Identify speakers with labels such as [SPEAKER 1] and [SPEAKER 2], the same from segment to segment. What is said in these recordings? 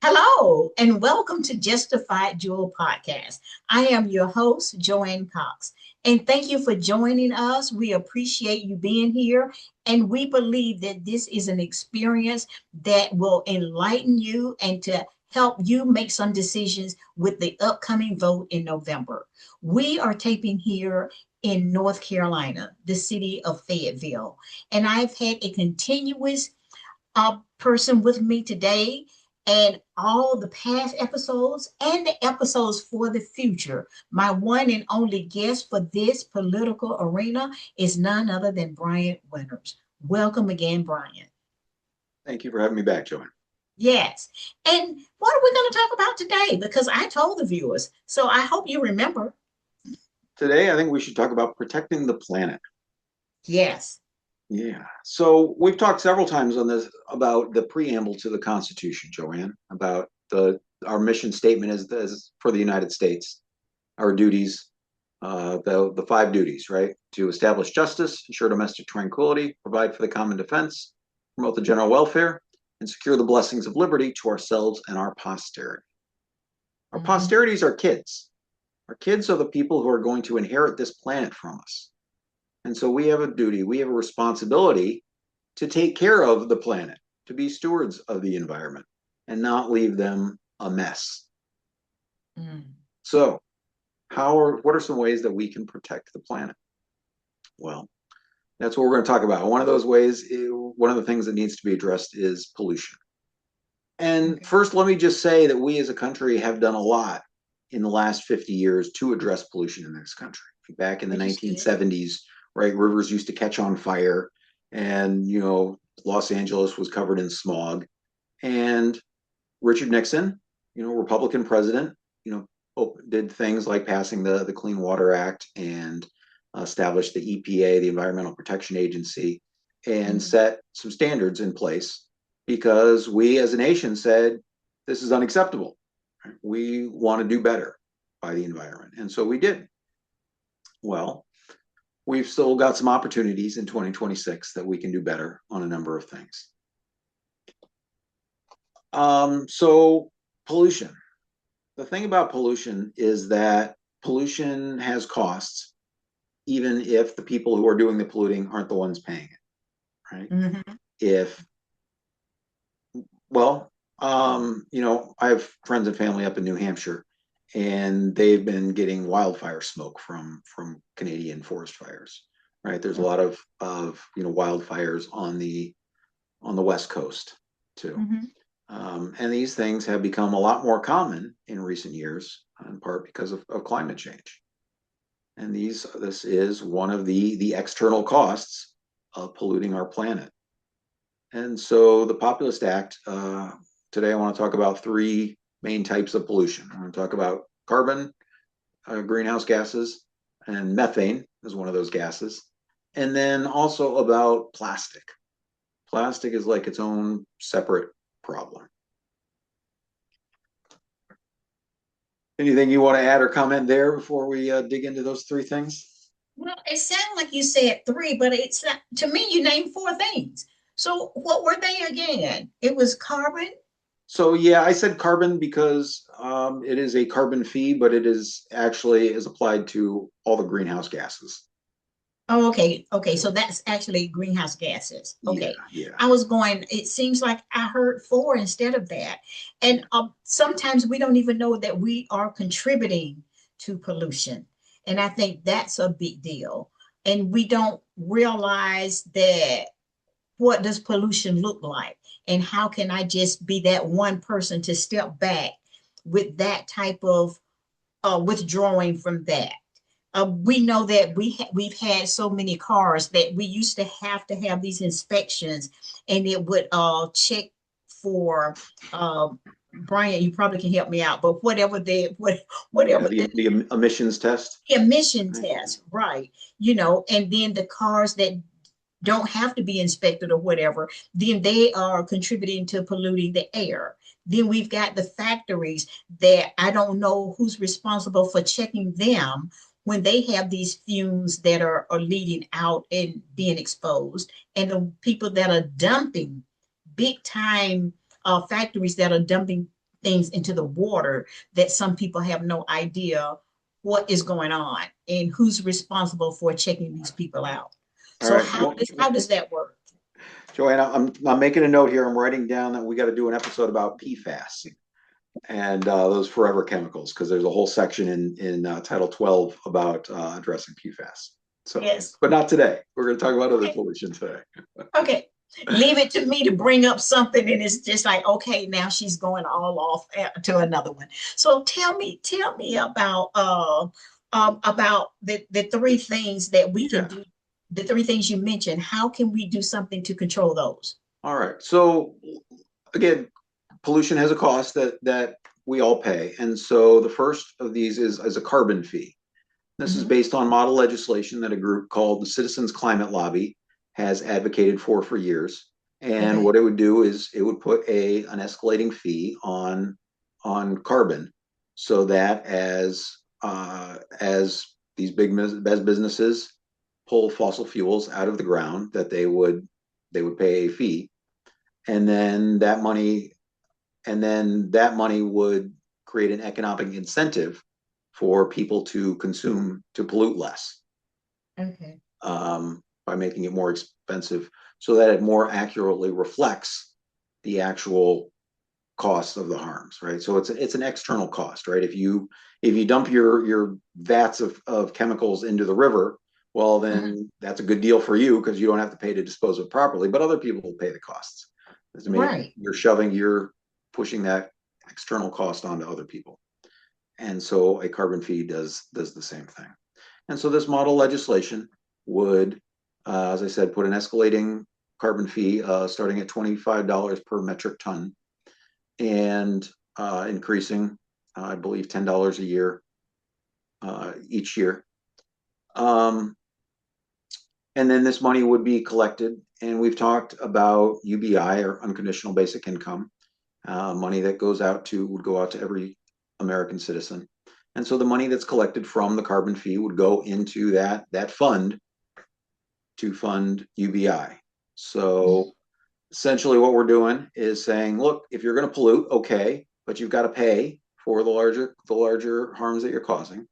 [SPEAKER 1] Hello, and welcome to Justified Jewel Podcast. I am your host, Joanne Cox, and thank you for joining us. We appreciate you being here, and we believe that this is an experience that will enlighten you and to help you make some decisions with the upcoming vote in November. We are taping here in North Carolina, the city of Fayetteville, and I've had a continuous person with me today and all the past episodes and the episodes for the future. My one and only guest for this political arena is none other than Brian Winters. Welcome again, Brian.
[SPEAKER 2] Thank you for having me back, Joanne.
[SPEAKER 1] Yes. And what are we going to talk about today? Because I told the viewers, so I hope you remember.
[SPEAKER 2] Today, I think we should talk about protecting the planet.
[SPEAKER 1] Yes.
[SPEAKER 2] Yeah. So we've talked several times on this about the preamble to the Constitution, Joanne, about our mission statement as for the United States, our duties, the five duties, right? To establish justice, ensure domestic tranquility, provide for the common defense, promote the general welfare, and secure the blessings of liberty to ourselves and our posterity. Our
[SPEAKER 1] Mhm.
[SPEAKER 2] posterity is our kids. Our kids are the people who are going to inherit this planet from us. And so we have a duty, we have a responsibility to take care of the planet, to be stewards of the environment and not leave them a mess.
[SPEAKER 1] Mm.
[SPEAKER 2] So, what are some ways that we can protect the planet? Well, that's what we're going to talk about. One of those ways, one of the things that needs to be addressed is pollution. And
[SPEAKER 1] Okay.
[SPEAKER 2] first, let me just say that we as a country have done a lot in the last 50 years to address pollution in this country. Back in the
[SPEAKER 1] Which is good.
[SPEAKER 2] 1970s, right, rivers used to catch on fire, and Los Angeles was covered in smog. And Richard Nixon, Republican president, did things like passing the Clean Water Act and established the EPA, the Environmental Protection Agency, and
[SPEAKER 1] Mhm.
[SPEAKER 2] set some standards in place because we as a nation said this is unacceptable. We want to do better by the environment. And so we did. Well, we've still got some opportunities in 2026 that we can do better on a number of things. So pollution. The thing about pollution is that pollution has costs, even if the people who are doing the polluting aren't the ones paying it, right?
[SPEAKER 1] Mhm.
[SPEAKER 2] If, well, I have friends and family up in New Hampshire, and they've been getting wildfire smoke from Canadian forest fires, right? There's a lot of wildfires on the West Coast too.
[SPEAKER 1] Mhm.
[SPEAKER 2] And these things have become a lot more common in recent years, in part because of climate change. And this is one of the external costs of polluting our planet. And so the Populist Act, today I want to talk about three main types of pollution. I want to talk about carbon, greenhouse gases, and methane is one of those gases. And then also about plastic. Plastic is like its own separate problem. Anything you want to add or comment there before we dig into those three things?
[SPEAKER 1] Well, it sounded like you said three, but it's not, to me, you named four things. So what were they again? It was carbon.
[SPEAKER 2] So yeah, I said carbon because it is a carbon fee, but it is applied to all the greenhouse gases.
[SPEAKER 1] Oh, okay. Okay. So that's actually greenhouse gases.
[SPEAKER 2] Yeah,
[SPEAKER 1] Okay.
[SPEAKER 2] yeah.
[SPEAKER 1] I was going, it seems like I heard four instead of that. And sometimes we don't even know that we are contributing to pollution. And I think that's a big deal. And we don't realize that what does pollution look like? And how can I just be that one person to step back with that type of withdrawing from that? We know that we've had so many cars that we used to have these inspections, and it would check for Brian. You probably can help me out, but
[SPEAKER 2] Yeah,
[SPEAKER 1] whatever
[SPEAKER 2] the emissions test.
[SPEAKER 1] emission
[SPEAKER 2] Right.
[SPEAKER 1] test, right? And then the cars that don't have to be inspected or whatever, then they are contributing to polluting the air. Then we've got the factories that I don't know who's responsible for checking them when they have these fumes that are leading out and being exposed, and the people that are dumping big time factories that are dumping things into the water that some people have no idea what is going on and who's responsible for checking these people out.
[SPEAKER 2] All
[SPEAKER 1] So
[SPEAKER 2] right. Well,
[SPEAKER 1] how does that work?
[SPEAKER 2] Joanna, I'm making a note here. I'm writing down that we got to do an episode about PFAS and those forever chemicals, because there's a whole section in Title 12 about addressing PFAS. So,
[SPEAKER 1] Yes.
[SPEAKER 2] but not today. We're going to talk about other
[SPEAKER 1] Okay.
[SPEAKER 2] pollution today.
[SPEAKER 1] Okay. Leave it to me to bring up something, and it's just like, okay, now she's going all off to another one. So tell me about the three things that we can
[SPEAKER 2] Yeah.
[SPEAKER 1] do, the three things you mentioned. How can we do something to control those?
[SPEAKER 2] All right. So again, pollution has a cost that we all pay, and so the first of these is a carbon fee. This is
[SPEAKER 1] Mhm.
[SPEAKER 2] based on model legislation that a group called the Citizens Climate Lobby has advocated for years. And
[SPEAKER 1] Okay.
[SPEAKER 2] what it would do is it would put an escalating fee on carbon, so that as these big businesses pull fossil fuels out of the ground, that they would pay a fee, and then that money would create an economic incentive for people to pollute less,
[SPEAKER 1] Okay.
[SPEAKER 2] by making it more expensive, so that it more accurately reflects the actual cost of the harms, right? So it's an external cost, right? If you dump your vats of chemicals into the river, well,
[SPEAKER 1] Mhm.
[SPEAKER 2] then that's a good deal for you, because you don't have to pay to dispose of it properly, but other people will pay the costs. I mean,
[SPEAKER 1] Right.
[SPEAKER 2] you're pushing that external cost onto other people. And so a carbon fee does the same thing. And so this model legislation would, as I said, put an escalating carbon fee, starting at $25 per metric ton, and increasing, I believe, $10 a year, each year. Um, and then this money would be collected, and we've talked about UBI, or unconditional basic income, money that would go out to every American citizen. And so the money that's collected from the carbon fee would go into that fund to fund UBI. So essentially what we're doing is saying, look, if you're going to pollute, okay, but you've got to pay for the larger harms that you're causing.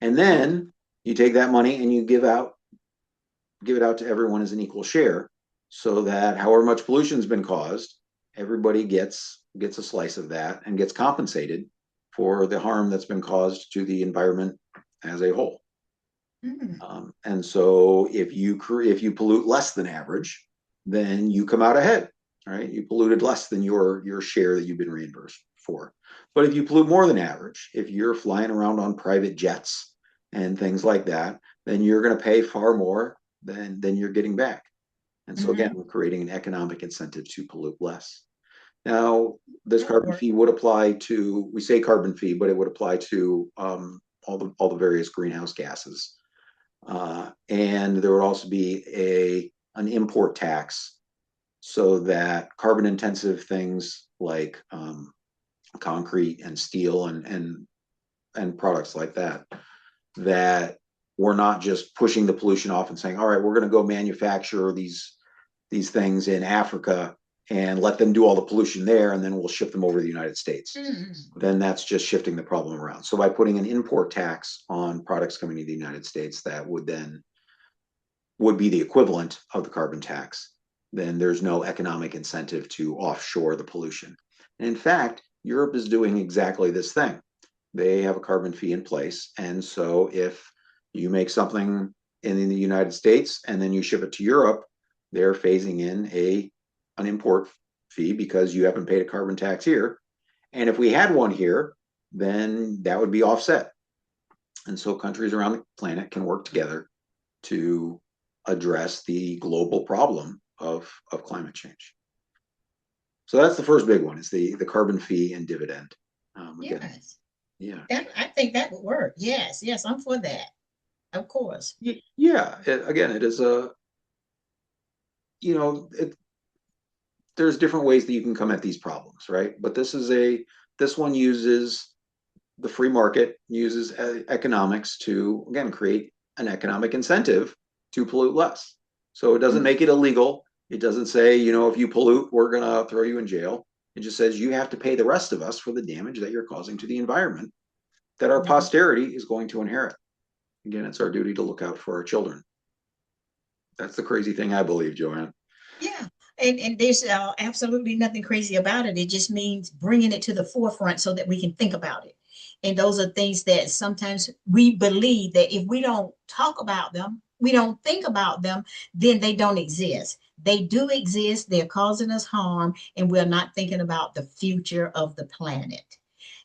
[SPEAKER 2] And then you take that money and you give it out to everyone as an equal share, so that however much pollution's been caused, everybody gets a slice of that and gets compensated for the harm that's been caused to the environment as a whole.
[SPEAKER 1] Mhm.
[SPEAKER 2] And so if you pollute less than average, then you come out ahead, right? You polluted less than your share that you've been reimbursed for. But if you pollute more than average, if you're flying around on private jets and things like that, then you're going to pay far more than you're getting back. And so again,
[SPEAKER 1] Mhm.
[SPEAKER 2] we're creating an economic incentive to pollute less. Now, this
[SPEAKER 1] That'll
[SPEAKER 2] carbon
[SPEAKER 1] work.
[SPEAKER 2] fee would apply to, we say carbon fee, but it would apply to all the various greenhouse gases. And there would also be an import tax, so that carbon intensive things like concrete and steel and products like that we're not just pushing the pollution off and saying, all right, we're going to go manufacture these things in Africa and let them do all the pollution there, and then we'll ship them over to the United States.
[SPEAKER 1] Mhm.
[SPEAKER 2] Then that's just shifting the problem around. So by putting an import tax on products coming to the United States, that would be the equivalent of the carbon tax, then there's no economic incentive to offshore the pollution. And in fact, Europe is doing exactly this thing. They have a carbon fee in place. And so if you make something in the United States and then you ship it to Europe, they're phasing in an import fee, because you haven't paid a carbon tax here. And if we had one here, then that would be offset. And so countries around the planet can work together to address the global problem of climate change. So that's the first big one, is the carbon fee and dividend. Again,
[SPEAKER 1] Yes.
[SPEAKER 2] yeah.
[SPEAKER 1] That I think that would work. Yes, yes, I'm for that. Of course.
[SPEAKER 2] Yeah, again, it is there's different ways that you can come at these problems, right? But this one uses the free market, uses economics to, again, create an economic incentive to pollute less. So it doesn't
[SPEAKER 1] Mhm.
[SPEAKER 2] make it illegal. It doesn't say, if you pollute, we're going to throw you in jail. It just says you have to pay the rest of us for the damage that you're causing to the environment that our
[SPEAKER 1] Mhm.
[SPEAKER 2] posterity is going to inherit. Again, it's our duty to look out for our children. That's the crazy thing, I believe, Joanne.
[SPEAKER 1] Yeah. And there's absolutely nothing crazy about it. It just means bringing it to the forefront so that we can think about it. And those are things that sometimes we believe that if we don't talk about them, we don't think about them, then they don't exist. They do exist. They're causing us harm, and we're not thinking about the future of the planet.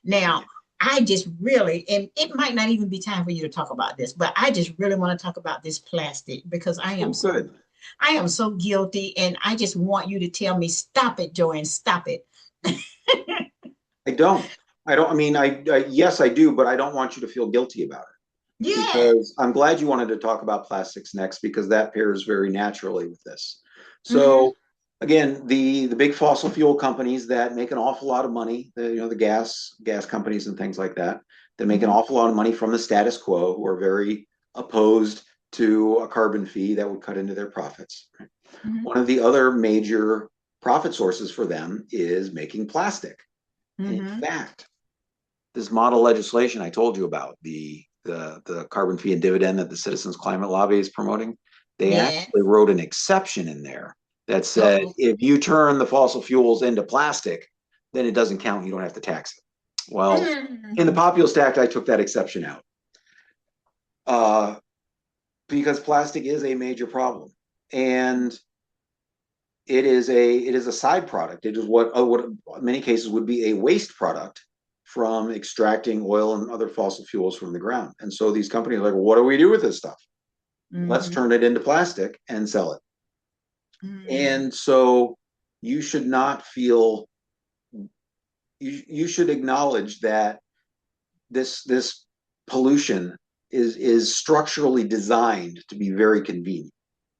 [SPEAKER 1] Now,
[SPEAKER 2] Yeah.
[SPEAKER 1] I just really, and it might not even be time for you to talk about this, but I just really want to talk about this plastic because
[SPEAKER 2] Oh, good.
[SPEAKER 1] I am so guilty, and I just want you to tell me, stop it, Joanne, stop it.
[SPEAKER 2] I don't. I don't. I mean, yes, I do, but I don't want you to feel guilty about it
[SPEAKER 1] Yeah.
[SPEAKER 2] because I'm glad you wanted to talk about plastics next because that pairs very naturally with this.
[SPEAKER 1] Mm-hmm.
[SPEAKER 2] So, again, the big fossil fuel companies that make an awful lot of money, the gas companies and things like that, that make an
[SPEAKER 1] Mm-hmm.
[SPEAKER 2] awful lot of money from the status quo, who are very opposed to a carbon fee that would cut into their profits.
[SPEAKER 1] Mm-hmm.
[SPEAKER 2] One of the other major profit sources for them is making plastic. And in
[SPEAKER 1] Mm-hmm.
[SPEAKER 2] fact, this model legislation I told you about, the carbon fee and dividend that the Citizens Climate Lobby is promoting, they
[SPEAKER 1] Yeah.
[SPEAKER 2] actually wrote an exception in there that said
[SPEAKER 1] Uh-oh.
[SPEAKER 2] if you turn the fossil fuels into plastic, then it doesn't count. You don't have to tax it. Well, in the
[SPEAKER 1] Mm-hmm.
[SPEAKER 2] Populist Act, I took that exception out uh, because plastic is a major problem, and it is a side product. It is what in many cases would be a waste product from extracting oil and other fossil fuels from the ground. And so these companies are like, well, what do we do with this stuff? Let's
[SPEAKER 1] Mm-hmm.
[SPEAKER 2] turn it into plastic and sell it.
[SPEAKER 1] Mm-hmm.
[SPEAKER 2] And so you should not feel you should acknowledge that this pollution is structurally designed to be very convenient,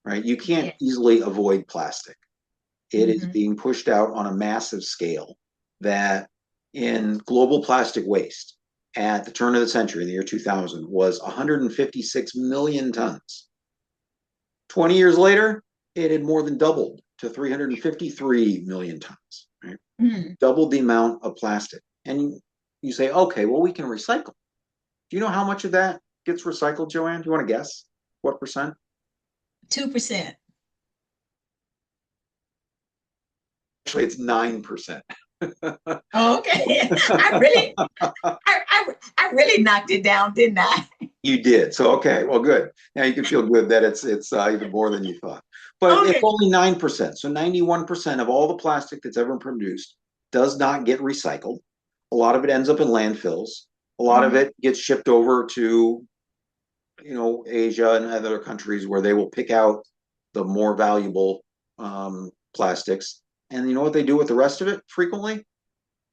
[SPEAKER 2] right? You can't
[SPEAKER 1] Yes.
[SPEAKER 2] easily avoid plastic. It is
[SPEAKER 1] Mm-hmm.
[SPEAKER 2] being pushed out on a massive scale that in global plastic waste at the turn of the century, in the year 2000, was 156 million tons. 20 years later, it had more than doubled to 353 million tons, right?
[SPEAKER 1] Mm-hmm.
[SPEAKER 2] Doubled the amount of plastic. And you say, okay, well, we can recycle. Do you know how much of that gets recycled, Joanne? Do you want to guess what percent?
[SPEAKER 1] 2%.
[SPEAKER 2] Actually, it's 9%.
[SPEAKER 1] Oh, okay. I really, I really knocked it down, didn't I?
[SPEAKER 2] You did. So okay, well, good. Now you can feel good that it's even more than you thought. But it's
[SPEAKER 1] Okay.
[SPEAKER 2] only 9%. So 91% of all the plastic that's ever produced does not get recycled. A lot of it ends up in landfills. A lot of
[SPEAKER 1] Mm-hmm.
[SPEAKER 2] it gets shipped over to, Asia and other countries where they will pick out the more valuable plastics. And you know what they do with the rest of it frequently?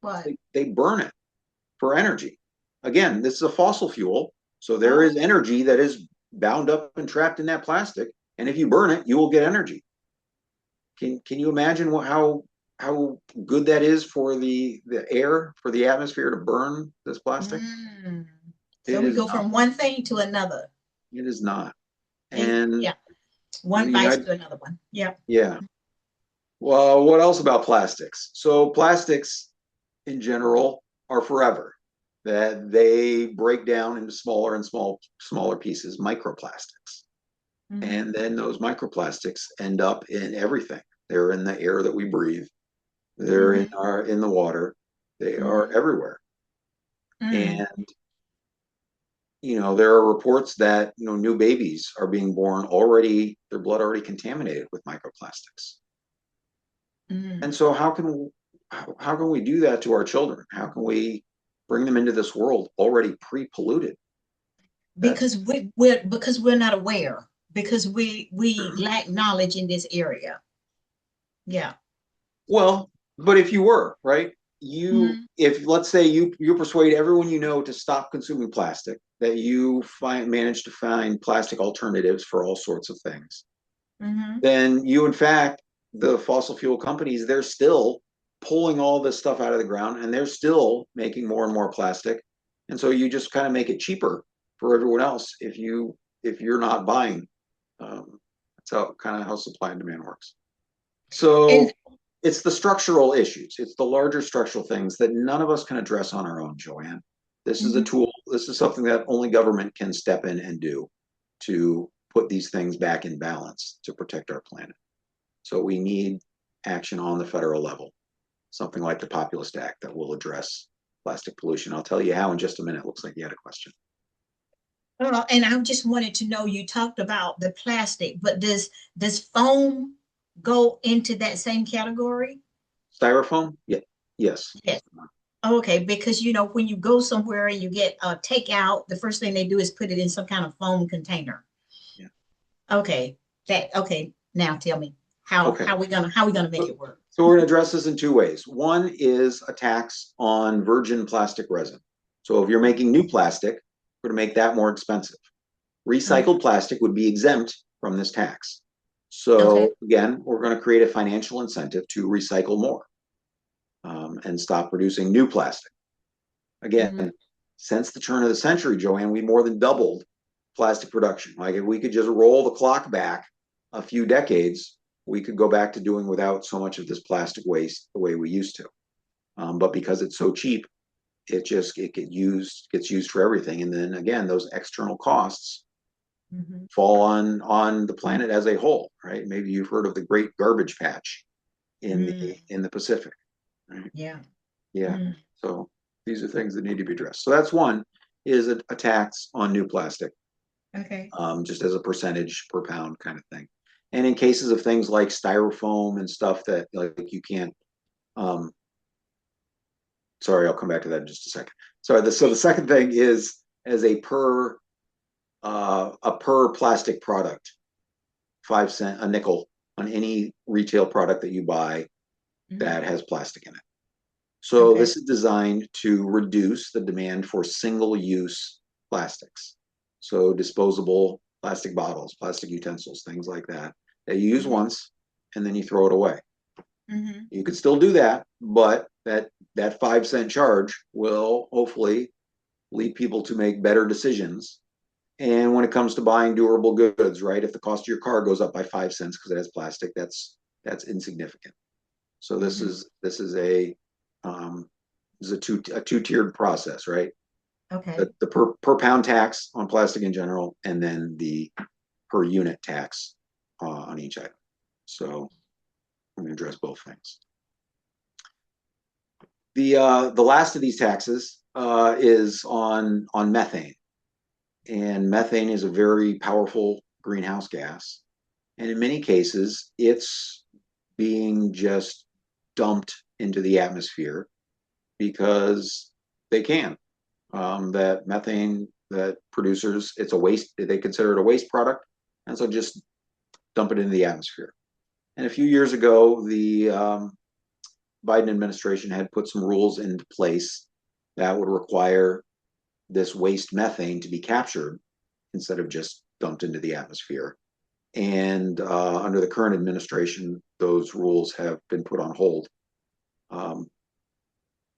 [SPEAKER 1] What?
[SPEAKER 2] They burn it for energy. Again, this is a fossil fuel, so there is
[SPEAKER 1] Oh.
[SPEAKER 2] energy that is bound up and trapped in that plastic. And if you burn it, you will get energy. Can you imagine how good that is for the air, for the atmosphere to burn this plastic?
[SPEAKER 1] Mm. So
[SPEAKER 2] It
[SPEAKER 1] we
[SPEAKER 2] is
[SPEAKER 1] go
[SPEAKER 2] not.
[SPEAKER 1] from one thing to another.
[SPEAKER 2] It is not. And
[SPEAKER 1] Yeah.
[SPEAKER 2] the
[SPEAKER 1] One vice
[SPEAKER 2] United,
[SPEAKER 1] to another one. Yeah.
[SPEAKER 2] yeah. Well, what else about plastics? So plastics in general are forever. That they break down into smaller and smaller pieces, microplastics.
[SPEAKER 1] Mm-hmm.
[SPEAKER 2] And then those microplastics end up in everything. They're in the air that we breathe. They're in
[SPEAKER 1] Mm-hmm.
[SPEAKER 2] the water. They are
[SPEAKER 1] Mm-hmm.
[SPEAKER 2] everywhere.
[SPEAKER 1] Mm.
[SPEAKER 2] And there are reports that new babies are being born already, their blood already contaminated with microplastics.
[SPEAKER 1] Mm.
[SPEAKER 2] And so how can we do that to our children? How can we bring them into this world already pre-polluted? That's
[SPEAKER 1] Because we're not aware because we lack knowledge in this area. Yeah.
[SPEAKER 2] Well, but if you were, right?
[SPEAKER 1] Mm-hmm.
[SPEAKER 2] If let's say you persuade everyone you know to stop consuming plastic, that you manage to find plastic alternatives for all sorts of things,
[SPEAKER 1] Mm-hmm.
[SPEAKER 2] then in fact, the fossil fuel companies, they're still pulling all this stuff out of the ground and they're still making more and more plastic. And so you just kind of make it cheaper for everyone else if you're not buying. That's how supply and demand works.
[SPEAKER 1] And
[SPEAKER 2] So it's the structural issues. It's the larger structural things that none of us can address on our own, Joanne. This is a
[SPEAKER 1] Mm-hmm.
[SPEAKER 2] tool. This is something that only government can step in and do to put these things back in balance to protect our planet. So we need action on the federal level, something like the Populist Act that will address plastic pollution. I'll tell you how in just a minute. Looks like you had a question.
[SPEAKER 1] And I just wanted to know, you talked about the plastic, but does foam go into that same category?
[SPEAKER 2] Styrofoam? Yeah. Yes.
[SPEAKER 1] Yes. Okay, because when you go somewhere and you get a takeout, the first thing they do is put it in some kind of foam container.
[SPEAKER 2] Yeah.
[SPEAKER 1] Okay, okay. Now tell me how
[SPEAKER 2] Okay.
[SPEAKER 1] how we gonna make it work?
[SPEAKER 2] So we're going to address this in two ways. One is a tax on virgin plastic resin. So if you're making new plastic, we're going to make that more expensive.
[SPEAKER 1] Mhm.
[SPEAKER 2] Recycled plastic would be exempt from this tax.
[SPEAKER 1] Okay.
[SPEAKER 2] So again, we're going to create a financial incentive to recycle more and stop producing new plastic.
[SPEAKER 1] Hmm.
[SPEAKER 2] Again, since the turn of the century, Joanne, we more than doubled plastic production. Like if we could just roll the clock back a few decades, we could go back to doing without so much of this plastic waste the way we used to. But because it's so cheap, it gets used for everything. And then again, those external costs
[SPEAKER 1] Hmm.
[SPEAKER 2] fall on the planet as a whole, right? Maybe you've heard of the Great Garbage Patch
[SPEAKER 1] Mm,
[SPEAKER 2] in the Pacific, right?
[SPEAKER 1] yeah.
[SPEAKER 2] Yeah.
[SPEAKER 1] Mm,
[SPEAKER 2] So these are things that need to be addressed. So that's one is a tax on new plastic,
[SPEAKER 1] okay.
[SPEAKER 2] just as a percentage per pound kind of thing. And in cases of things like styrofoam and stuff that like you can't, um, sorry, I'll come back to that in just a second. Sorry. So the second thing is as a per plastic product, 5 cent a nickel on any retail product that you buy
[SPEAKER 1] Hmm.
[SPEAKER 2] that has plastic in it. So
[SPEAKER 1] Okay.
[SPEAKER 2] this is designed to reduce the demand for single-use plastics. So disposable plastic bottles, plastic utensils, things like that you use
[SPEAKER 1] Hmm.
[SPEAKER 2] once and then you throw it away.
[SPEAKER 1] Hmm.
[SPEAKER 2] You could still do that, but that 5 cent charge will hopefully lead people to make better decisions. And when it comes to buying durable goods, right? If the cost of your car goes up by 5 cents because it has plastic, that's insignificant. So
[SPEAKER 1] Hmm.
[SPEAKER 2] um, this is a two-tiered process, right?
[SPEAKER 1] Okay.
[SPEAKER 2] The per pound tax on plastic in general, and then the per unit tax on each item. So I'm going to address both things. The last of these taxes is on methane, and methane is a very powerful greenhouse gas, and in many cases, it's being just dumped into the atmosphere because they can. That methane that producers, it's a waste, they consider it a waste product, and so just dump it into the atmosphere. And a few years ago, the Biden administration had put some rules into place that would require this waste methane to be captured instead of just dumped into the atmosphere. And under the current administration, those rules have been put on hold. Um,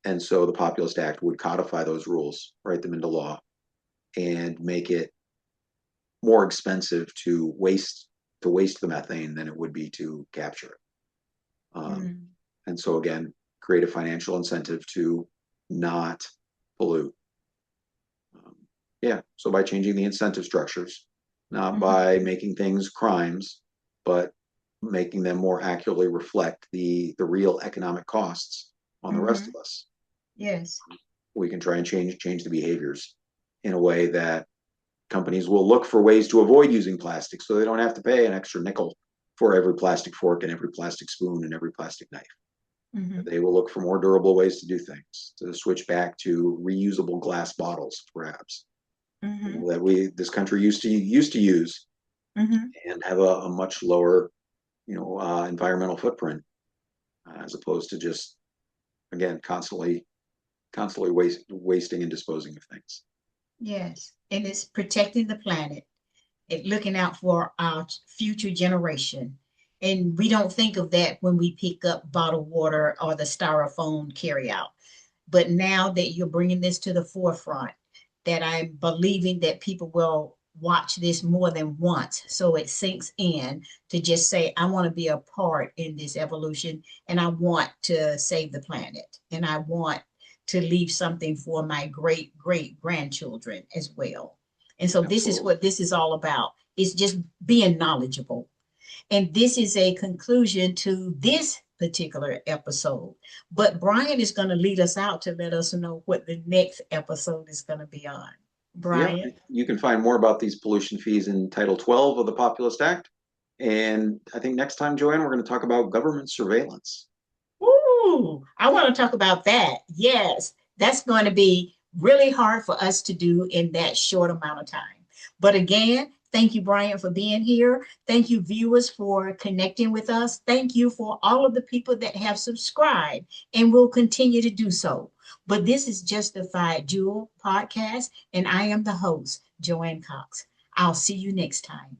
[SPEAKER 2] and so the Populist Act would codify those rules, write them into law, and make it more expensive to waste the methane than it would be to capture it.
[SPEAKER 1] Mm.
[SPEAKER 2] And so again, create a financial incentive to not pollute. Um, yeah, so by changing the incentive structures, not
[SPEAKER 1] Hmm.
[SPEAKER 2] by making things crimes, but making them more accurately reflect the real economic costs on the rest
[SPEAKER 1] Hmm.
[SPEAKER 2] of us.
[SPEAKER 1] Yes.
[SPEAKER 2] We can try and change the behaviors in a way that companies will look for ways to avoid using plastic so they don't have to pay an extra nickel for every plastic fork and every plastic spoon and every plastic knife.
[SPEAKER 1] Hmm.
[SPEAKER 2] They will look for more durable ways to do things, to switch back to reusable glass bottles, perhaps,
[SPEAKER 1] Hmm.
[SPEAKER 2] that this country used to use
[SPEAKER 1] Hmm.
[SPEAKER 2] and have a much lower, environmental footprint, as opposed to just again constantly wasting and disposing of things.
[SPEAKER 1] Yes. And it's protecting the planet and looking out for our future generation. And we don't think of that when we pick up bottled water or the styrofoam carryout. But now that you're bringing this to the forefront, that I'm believing that people will watch this more than once so it sinks in to just say, I want to be a part in this evolution and I want to save the planet and I want to leave something for my great great grandchildren as well. And so this is
[SPEAKER 2] Absolutely.
[SPEAKER 1] what this is all about. It's just being knowledgeable. And this is a conclusion to this particular episode. But Brian is going to lead us out to let us know what the next episode is going to be on.
[SPEAKER 2] Yeah,
[SPEAKER 1] Brian?
[SPEAKER 2] you can find more about these pollution fees in Title 12 of the Populist Act. And I think next time, Joanne, we're going to talk about government surveillance.
[SPEAKER 1] Ooh, I want to talk about that. Yes, that's going to be really hard for us to do in that short amount of time. But again, thank you, Brian, for being here. Thank you, viewers, for connecting with us. Thank you for all of the people that have subscribed and will continue to do so. But this is Justified Jewel podcast, and I am the host, Joanne Cox. I'll see you next time.